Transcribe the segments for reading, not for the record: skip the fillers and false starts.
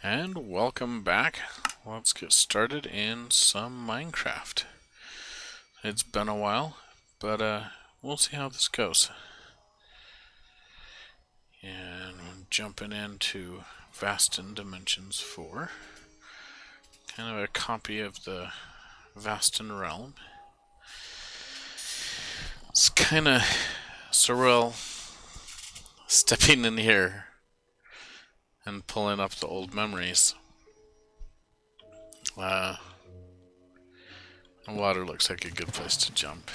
And welcome back. Let's get started in some Minecraft. It's been a while, but we'll see how this goes. And I'm jumping into Vastin Dimensions 4. Kind of a copy of the Vastin realm. It's kind of surreal stepping in here and pulling up the old memories. The water looks like a good place to jump.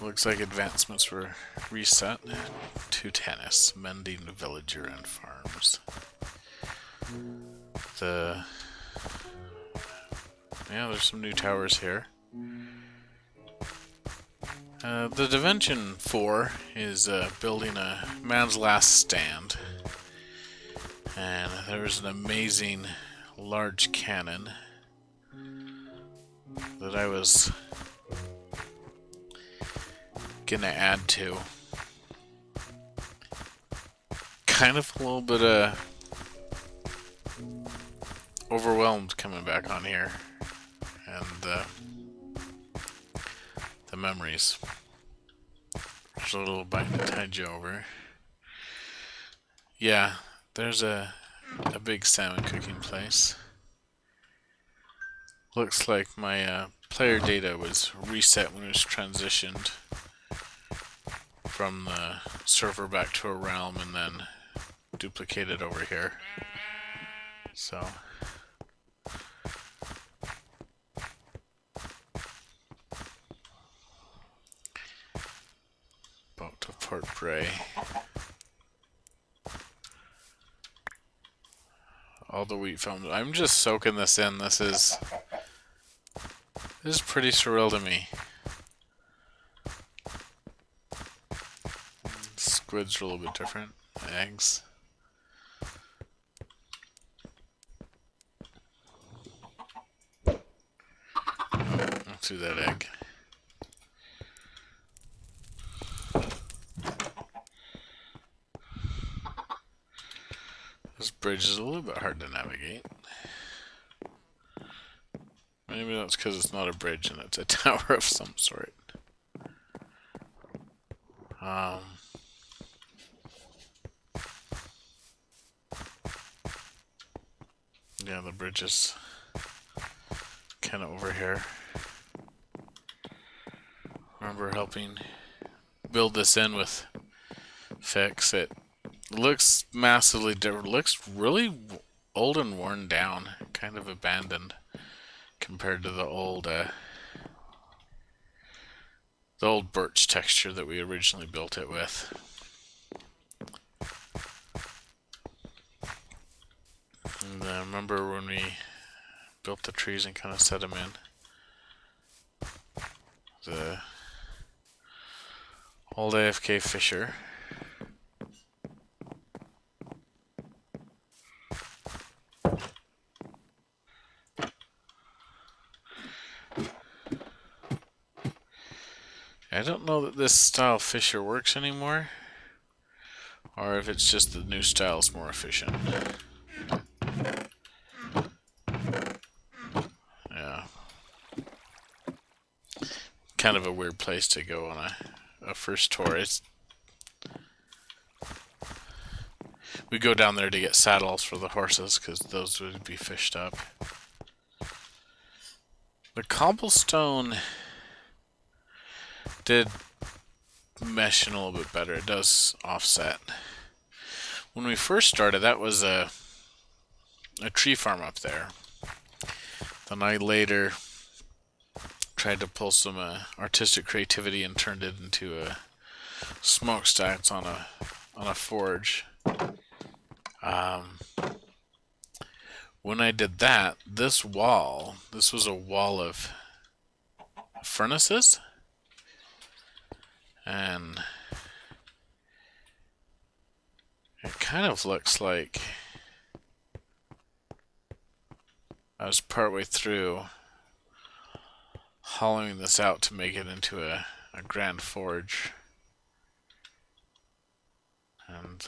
Looks like advancements were reset to tennis, mending villager and farms. There's some new towers here. The Dimension 4 is building a man's last stand. And there's an amazing large cannon that I was gonna add to. Kind of a little bit overwhelmed coming back on here, and the memories. There's a little bite to tide you over. Yeah, there's a big salmon cooking place. Looks like my player data was reset when it was transitioned from the server back to a realm and then duplicated over here. So boat to Port Bray. All the wheat films. I'm just soaking this in. This is pretty surreal to me. Squids are a little bit different. Eggs. I'll do that egg. This bridge is a little bit hard to navigate. Maybe that's because it's not a bridge and it's a tower of some sort. Yeah, the bridge is kind of over here. Remember helping build this in with Fix. It looks massively different. Looks really old and worn down, kind of abandoned compared to the old birch texture that we originally built it with. And remember when we built the trees and kind of set them in? The old AFK Fisher. I don't know that this style Fisher works anymore, or if it's just the new style is more efficient. Yeah. Kind of a weird place to go on a first tour. We go down there to get saddles for the horses, because those would be fished up. The cobblestone did mesh in a little bit better. It does offset. When we first started, that was a tree farm up there. Then I later tried to pull some artistic creativity and turned it into a smokestacks on a forge. When I did that, this was a wall of furnaces, and it kind of looks like I was partway through hollowing this out to make it into a grand forge. And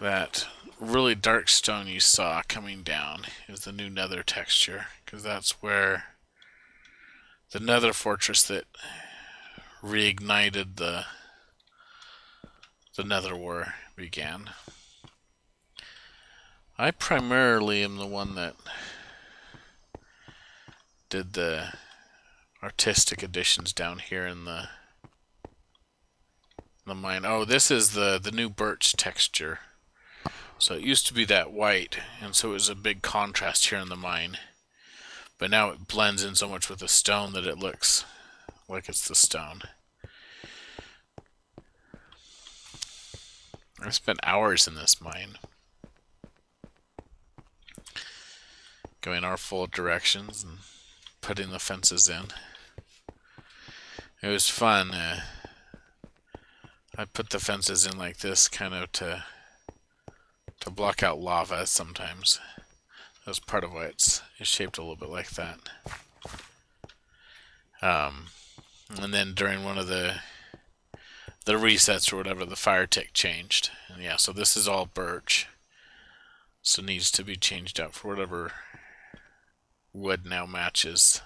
that really dark stone you saw coming down is the new nether texture, because that's where the nether fortress that reignited the nether war began. I primarily am the one that did the artistic additions down here in the mine. Oh, this is the new birch texture. So it used to be that white, and so it was a big contrast here in the mine. But now it blends in so much with the stone that it looks like it's the stone. I spent hours in this mine, going our full directions and putting the fences in. It was fun. I put the fences in like this kind of to block out lava sometimes. That's part of why it's shaped a little bit like that. And then during one of the resets or whatever, the fire tick changed. And yeah, so this is all birch. So it needs to be changed out for whatever wood now matches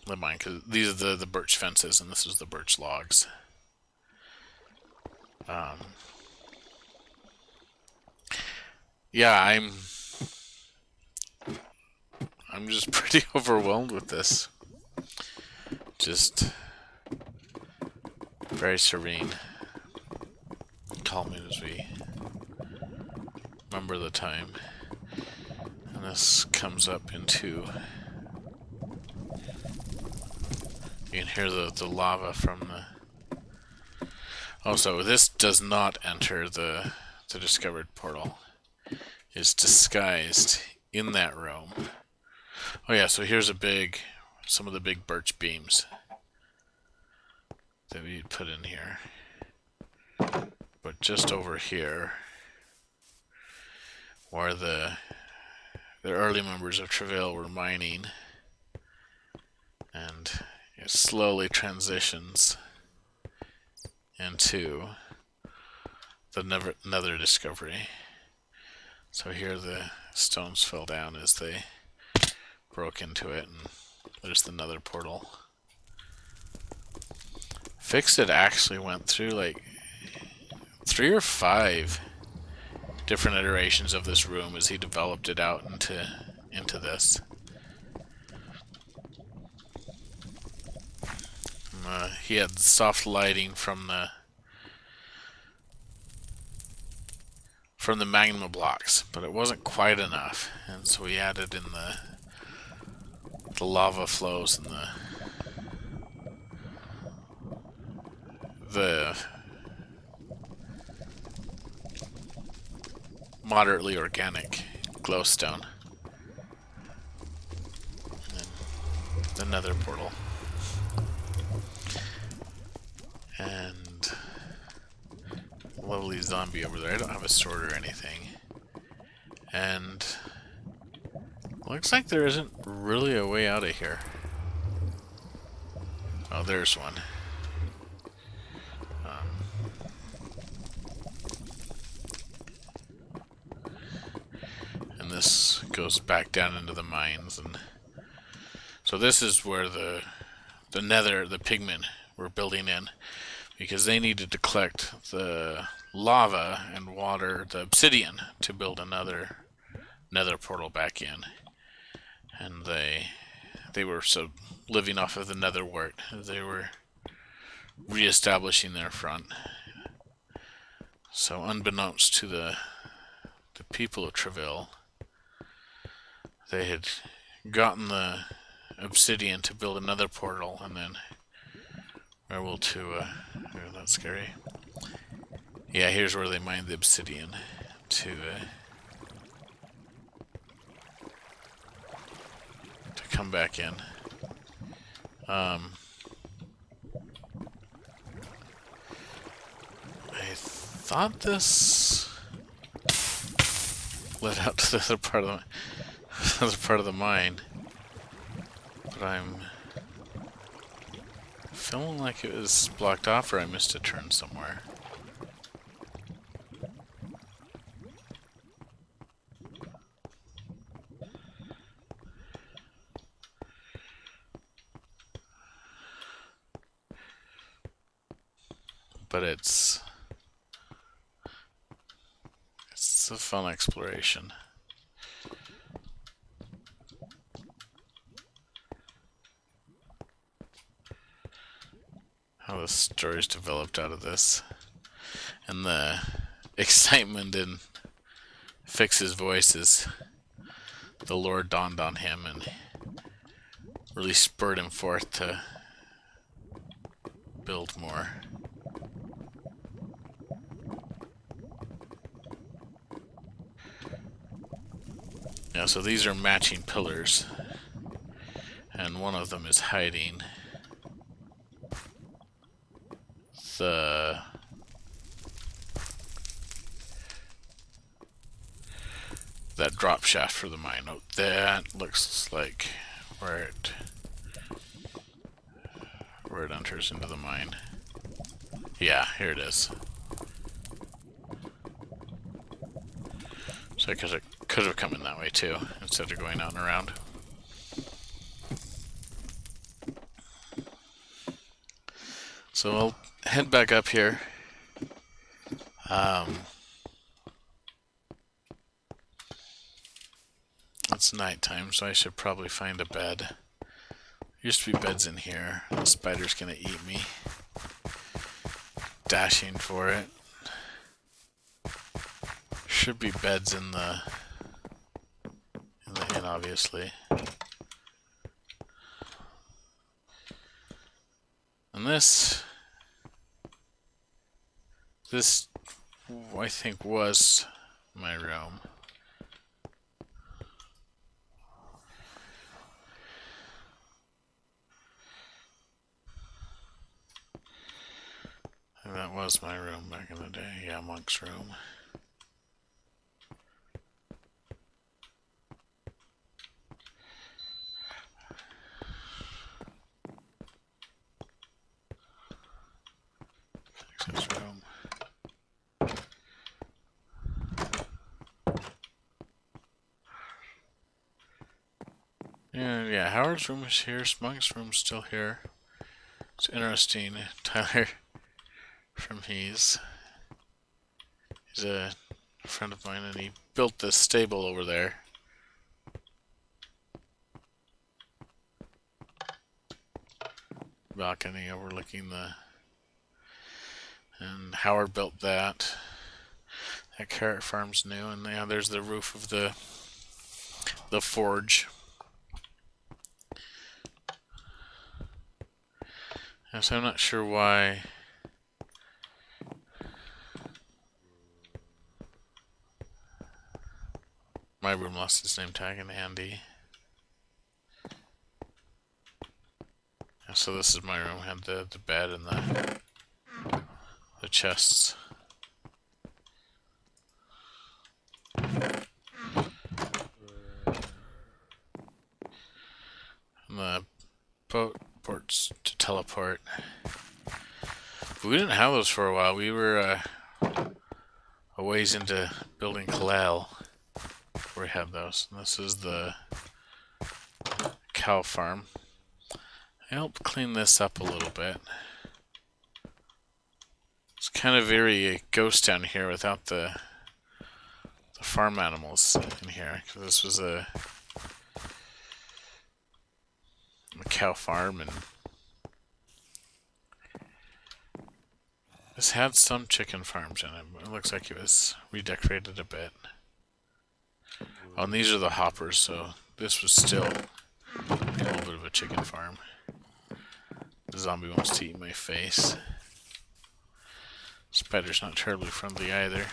the mine, because these are the birch fences and this is the birch logs. Yeah, I'm just pretty overwhelmed with this. Just very serene, calming as we remember the time. And this comes up into, you can hear the lava from the... Oh, so this does not enter the discovered portal. It's disguised in that room. Oh yeah, so here's some of the big birch beams that we put in here. But just over here, where the early members of Travail were mining, and it slowly transitions into the nether discovery. So here the stones fell down as they broke into it, and there's the nether portal. Fixit actually went through like 3 or 5 different iterations of this room as he developed it out into this. He had soft lighting from the magma blocks, but it wasn't quite enough, and so we added in the lava flows and the moderately organic glowstone, and then the nether portal. And lovely zombie over there. I don't have a sword or anything. And looks like there isn't really a way out of here. Oh, there's one. And this goes back down into the mines, and so this is where the nether, the pigmen were building in, because they needed to collect the lava and water, the obsidian, to build another nether portal back in. And they were so living off of the nether wart. They were re-establishing their front. So unbeknownst to the people of Travail, they had gotten the obsidian to build another portal, and then were able to oh, that's scary. Yeah, here's where they mined the obsidian to come back in. I thought this led out to the other part of the mine, but I'm feeling like it was blocked off, or I missed a turn somewhere. but it's a fun exploration. How the story's developed out of this, and the excitement in Fix's voice as the lore dawned on him and really spurred him forth to build more. Yeah, so these are matching pillars, and one of them is hiding that drop shaft for the mine. Oh, that looks like where it enters into the mine. Yeah, here it is. So I could have come in that way too, instead of going out and around. So I'll head back up here. It's nighttime, so I should probably find a bed. Used to be beds in here. The spider's gonna eat me. Dashing for it. Should be beds in the inn, obviously. And this I think was my room. And that was my room back in the day. Yeah, monk's room. Fix's room. Yeah, Howard's room is here. Monk's room's still here. It's interesting. Tyler from he's a friend of mine, and he built this stable over there. Balcony overlooking and Howard built that. That carrot farm's new, and yeah, there's the roof of the forge. And so I'm not sure why my room lost its name tag in Andy. Yeah, so this is my room. Had the bed and the chests. And the ports to teleport. But we didn't have those for a while. We were a ways into building Kalal before we had those. And this is the cow farm. I helped clean this up a little bit. It's kind of very ghost town here without the farm animals in here. Cause this was a cow farm, and this had some chicken farms in it, but it looks like it was redecorated a bit. Oh, and these are the hoppers, so this was still a little bit of a chicken farm. The zombie wants to eat my face. Spider's not terribly friendly either.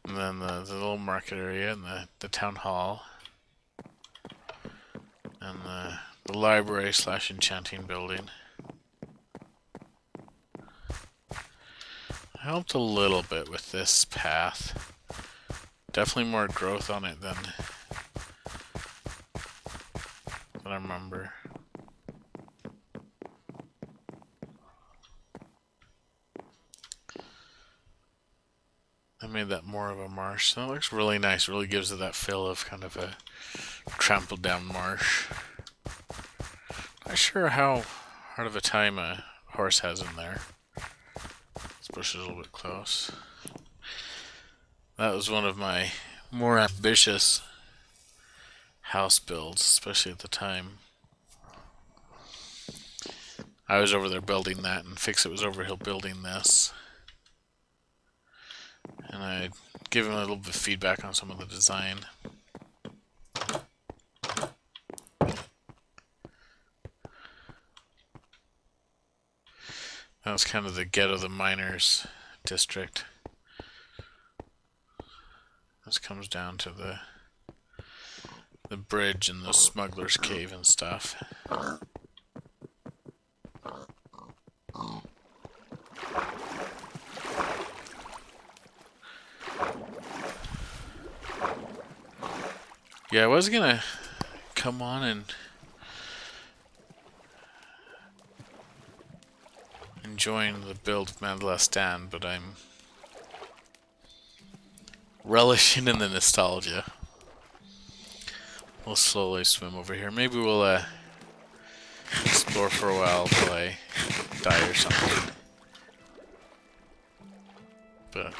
And then the little market area and the town hall. And the library / enchanting building. I helped a little bit with this path. Definitely more growth on it than I remember. I made that more of a marsh. So it looks really nice. Really gives it that feel of kind of a trampled down marsh. Not sure how hard of a time a horse has in there. This bush is a little bit close. That was one of my more ambitious house builds, especially at the time. I was over there building that, and Fix-It was over here building this. And I gave him a little bit of feedback on some of the design. That was kind of the ghetto, the miners district. This comes down to the bridge and the smuggler's cave and stuff. Yeah, I was gonna come on and enjoying the build of Man Last Stand, but I'm relishing in the nostalgia. We'll slowly swim over here. Maybe we'll explore for a while till I die or something. But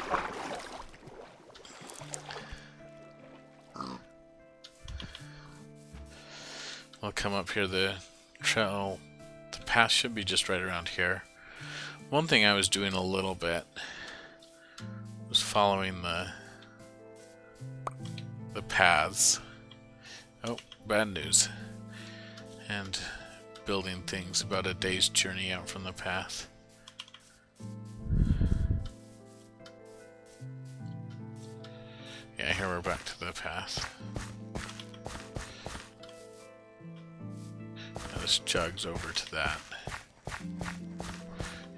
we'll come up here. The trail, the path should be just right around here. One thing I was doing a little bit was following the paths. Oh, bad news. And building things about a day's journey out from the path. Yeah, here we're back to the path. Now this jogs over to that.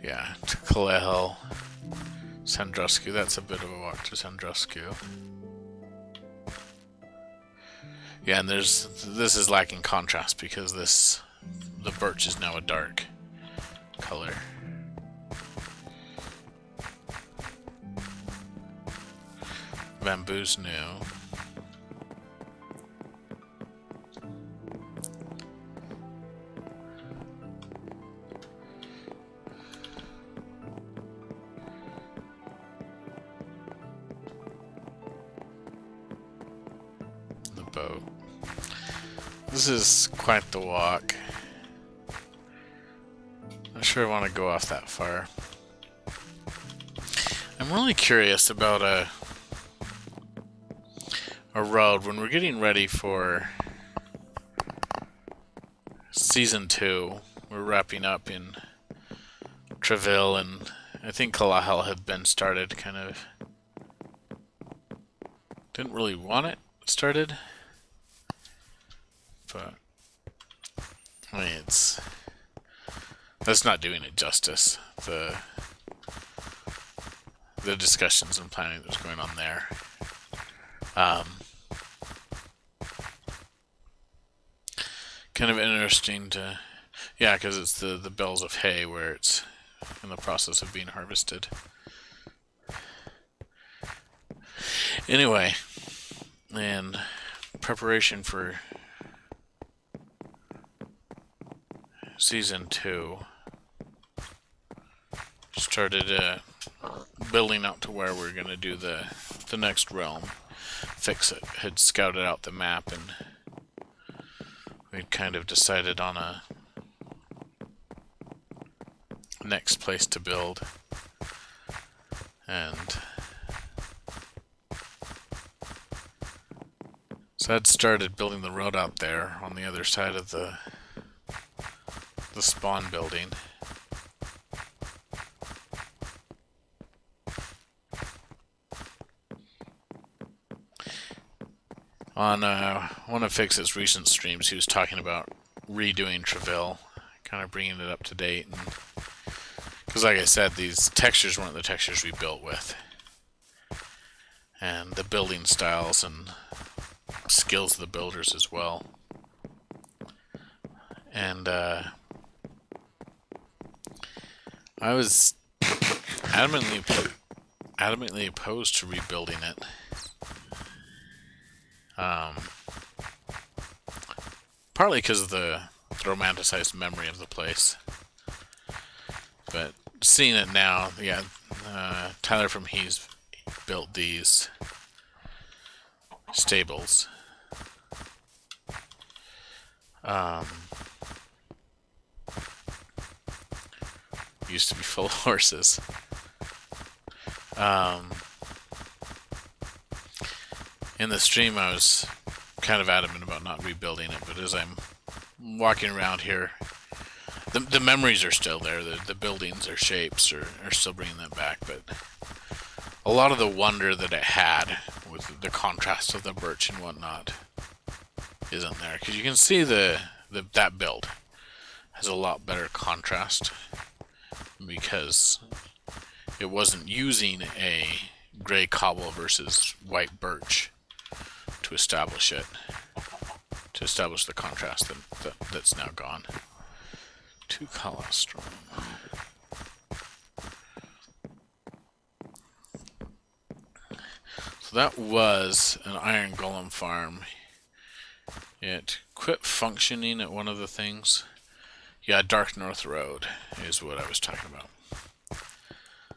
Yeah, to Kalehel, Sandrusku. That's a bit of a walk to Sandrusku. Yeah, and this is lacking contrast because the birch is now a dark color. Bamboo's new. The boat. This is quite the walk. Not sure I want to go off that far. I'm really curious about a road when we're getting ready for season 2. We're wrapping up in Treville, and I think Kalahel had been started. Kind of didn't really want it started, but I mean that's not doing it justice. The discussions and planning that was going on there. Kind of interesting to, yeah, because it's the bales of hay where it's in the process of being harvested. Anyway, in preparation for season 2, started building out to where we're going to do the next realm. Fix-It had scouted out the map, and we'd kind of decided on a next place to build. And so I'd started building the road out there on the other side of the spawn building. On one of Fix-It's recent streams, he was talking about redoing Treville, kind of bringing it up to date. Because like I said, these textures weren't the textures we built with. And the building styles and skills of the builders as well. And I was adamantly opposed to rebuilding it. Partly because of the romanticized memory of the place. But seeing it now, yeah, Tyler from He's built these stables. Used to be full of horses. In the stream, I was kind of adamant about not rebuilding it, but as I'm walking around here, the memories are still there. The buildings or shapes are still bringing them back, but a lot of the wonder that it had with the contrast of the birch and whatnot isn't there, because you can see that build has a lot better contrast because it wasn't using a gray cobble versus white birch to establish it, to establish the contrast that's now gone. 2 colostrum. So that was an iron golem farm. It quit functioning at one of the things. Yeah, Dark North Road is what I was talking about.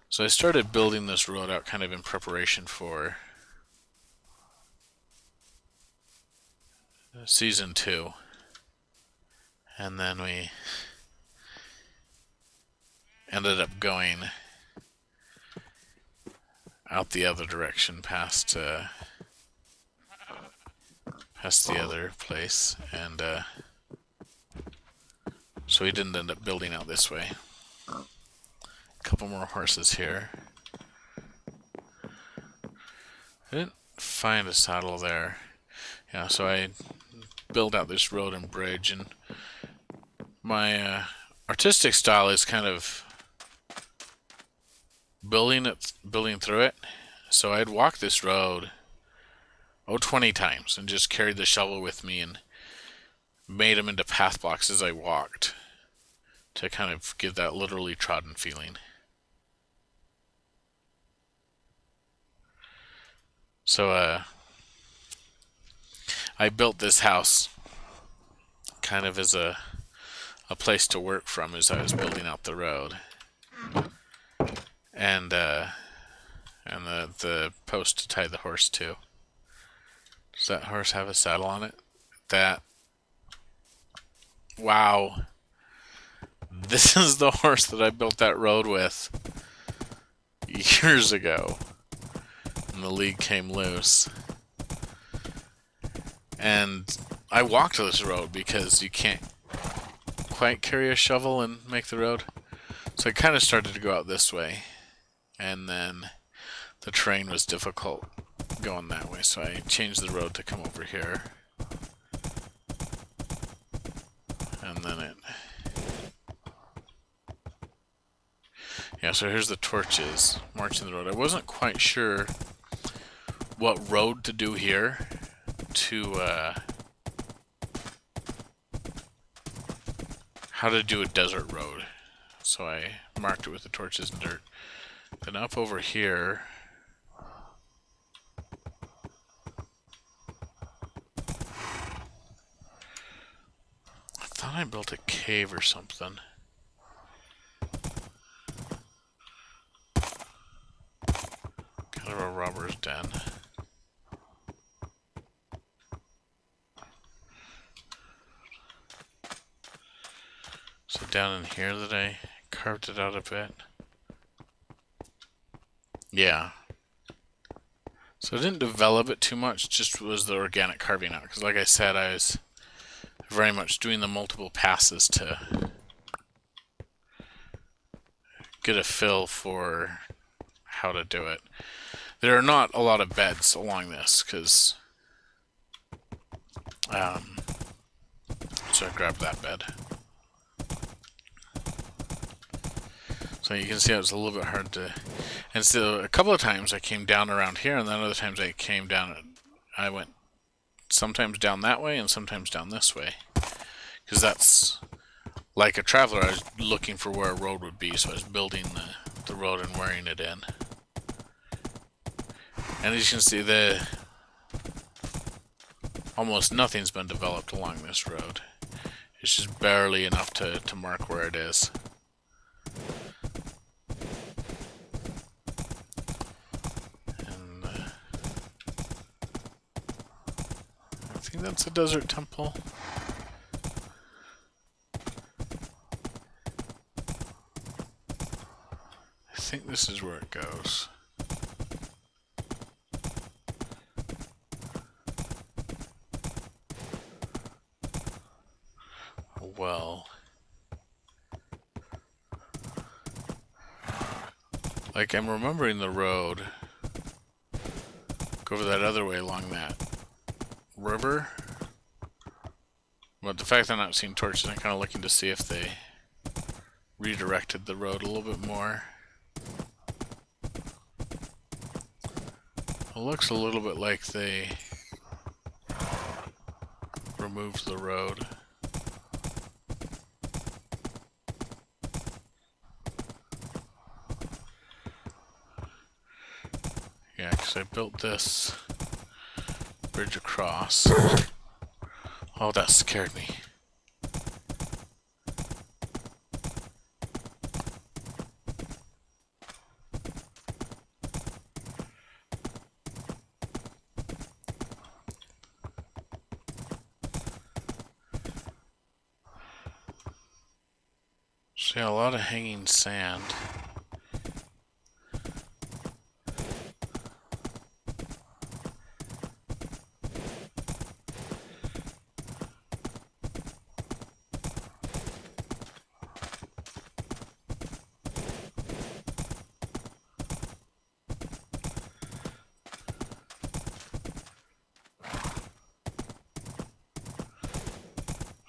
So I started building this road out kind of in preparation for Season 2. And then we ended up going out the other direction past the other place, and so we didn't end up building out this way. A couple more horses here. I didn't find a saddle there. Yeah, so I built out this road and bridge, and my artistic style is kind of building through it. So I'd walk this road 20 times and just carried the shovel with me and made them into path blocks as I walked to kind of give that literally trodden feeling. So I built this house kind of as a place to work from as I was building out the road, and the post to tie the horse to. Does that horse have a saddle on it? Wow. This is the horse that I built that road with years ago when the league came loose. And I walked this road because you can't quite carry a shovel and make the road. So I kind of started to go out this way, and then the terrain was difficult going that way, so I changed the road to come over here. And then yeah, so here's the torches marching the road. I wasn't quite sure what road to do here to how to do a desert road. So I marked it with the torches and dirt. Then up over here, I thought I built a cave or something. Kind of a robber's den. So down in here that I carved it out a bit. Yeah. So I didn't develop it too much, just was the organic carving out. Because like I said, I was very much doing the multiple passes to get a feel for how to do it. There are not a lot of beds along this, because so I grabbed that bed. So you can see it was a little bit hard to, and so a couple of times I came down around here, and then other times I came down, I went sometimes down that way and sometimes down this way, because that's like a traveler. I was looking for where a road would be, so I was building the road and wearing it in. And as you can see, almost nothing's been developed along this road. It's just barely enough to mark where it is. And I think that's a desert temple. I think this is where it goes. Well, like I'm remembering the road. Go over that other way along that river. But the fact that I'm not seeing torches, I'm kind of looking to see if they redirected the road a little bit more. It looks a little bit like they removed the road. Yeah, because I built this bridge across. Oh, that scared me. So yeah, a lot of hanging sand.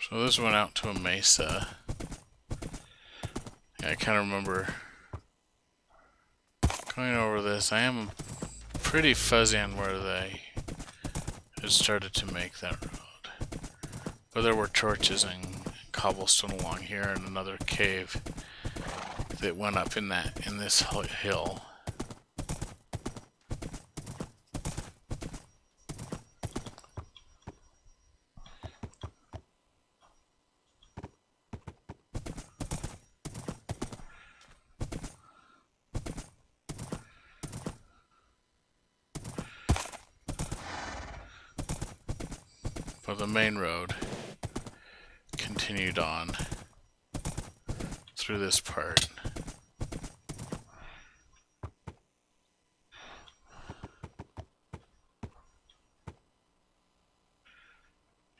So this went out to a mesa. Yeah, I kind of remember going over this. I am pretty fuzzy on where they had started to make that road. But there were torches and cobblestone along here and another cave that went up in this hill. But the main road continued on through this part.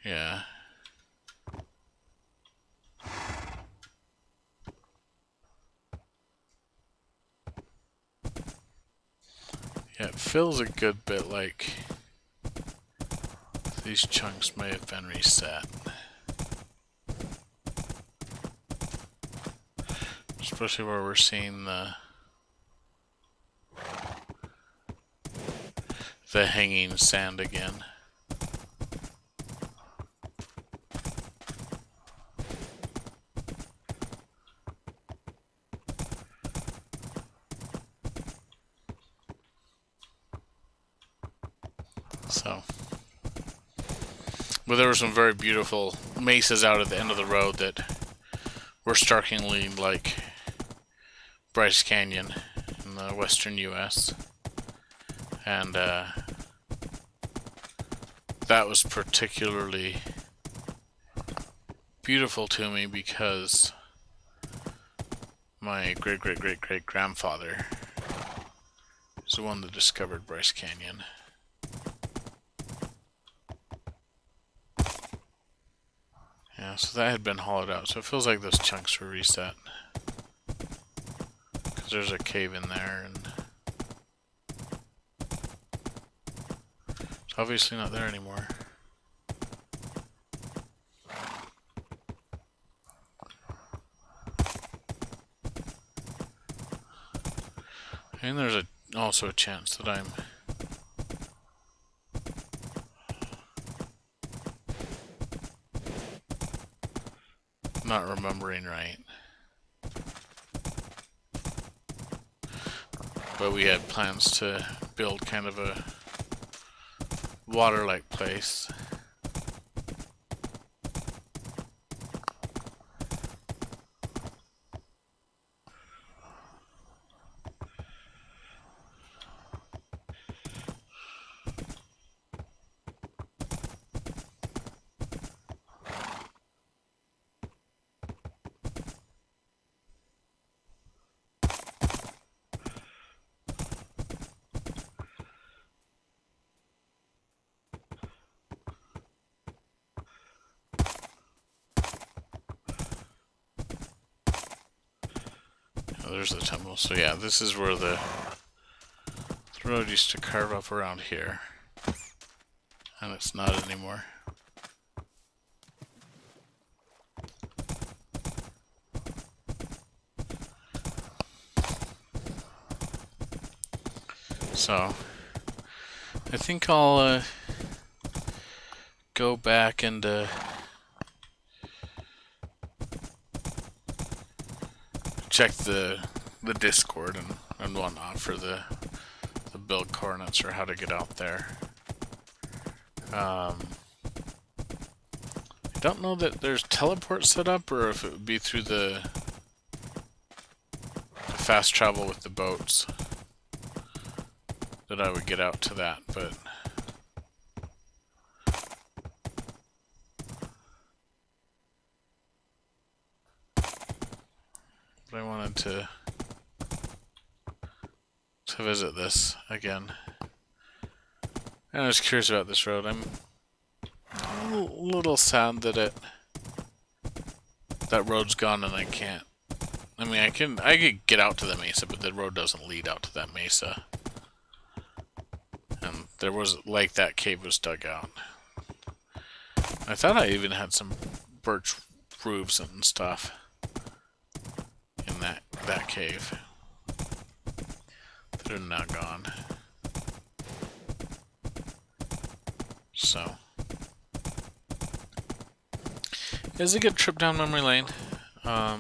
Yeah. Yeah, it feels a good bit like these chunks may have been reset. Especially where we're seeing the hanging sand again. So, but there were some very beautiful mesas out at the end of the road that were starkly like Bryce Canyon in the western US. And that was particularly beautiful to me because my great-great-great-great-grandfather is the one that discovered Bryce Canyon. Yeah, so that had been hollowed out, so it feels like those chunks were reset. Because there's a cave in there, and it's obviously not there anymore. And there's also a chance that I'm not remembering right. But we had plans to build kind of a water-like place Oh, there's the temple. So yeah, this is where the road used to carve up around here. And it's not anymore. So, I think I'll go back and check the Discord and whatnot for the build coordinates or how to get out there. I don't know that there's teleport set up or if it would be through the fast travel with the boats that I would get out to that, but I wanted to visit this again. And I was curious about this road. I'm a little sad that that road's gone and I can't. I mean, I could get out to the mesa, but the road doesn't lead out to that mesa. And there was, like, that cave was dug out. I thought I even had some birch roofs and stuff in that cave. They're now gone. So, it was a good trip down memory lane. I'll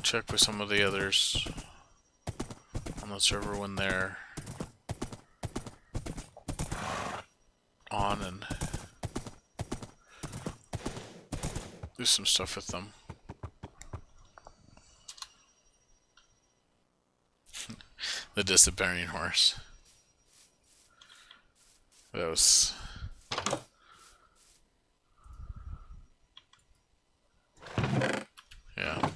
check with some of the others on the server when they're on and do some stuff with them. The disappearing horse. That was... yeah.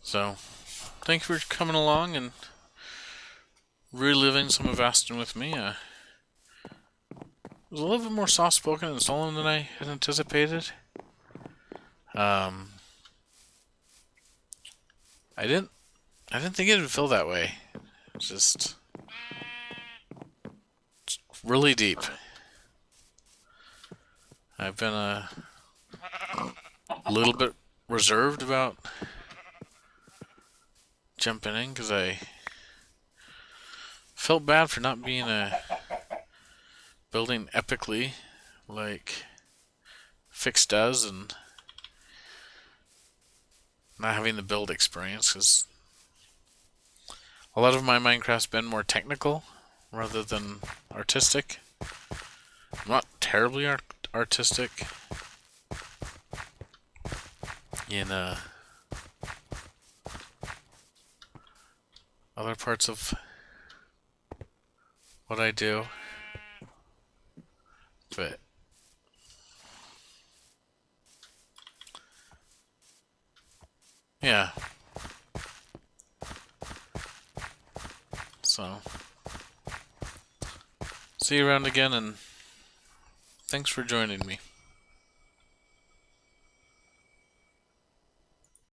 So, thank you for coming along and reliving some of Aston with me. It was a little bit more soft-spoken and solemn than I had anticipated. I didn't think it would feel that way. It's just really deep. I've been a little bit reserved about jumping in because I felt bad for not being building epically like Fix does and not having the build experience, because a lot of my Minecraft's been more technical rather than artistic. I'm not terribly artistic in other parts of what I do, but yeah. So, see you around again, and thanks for joining me.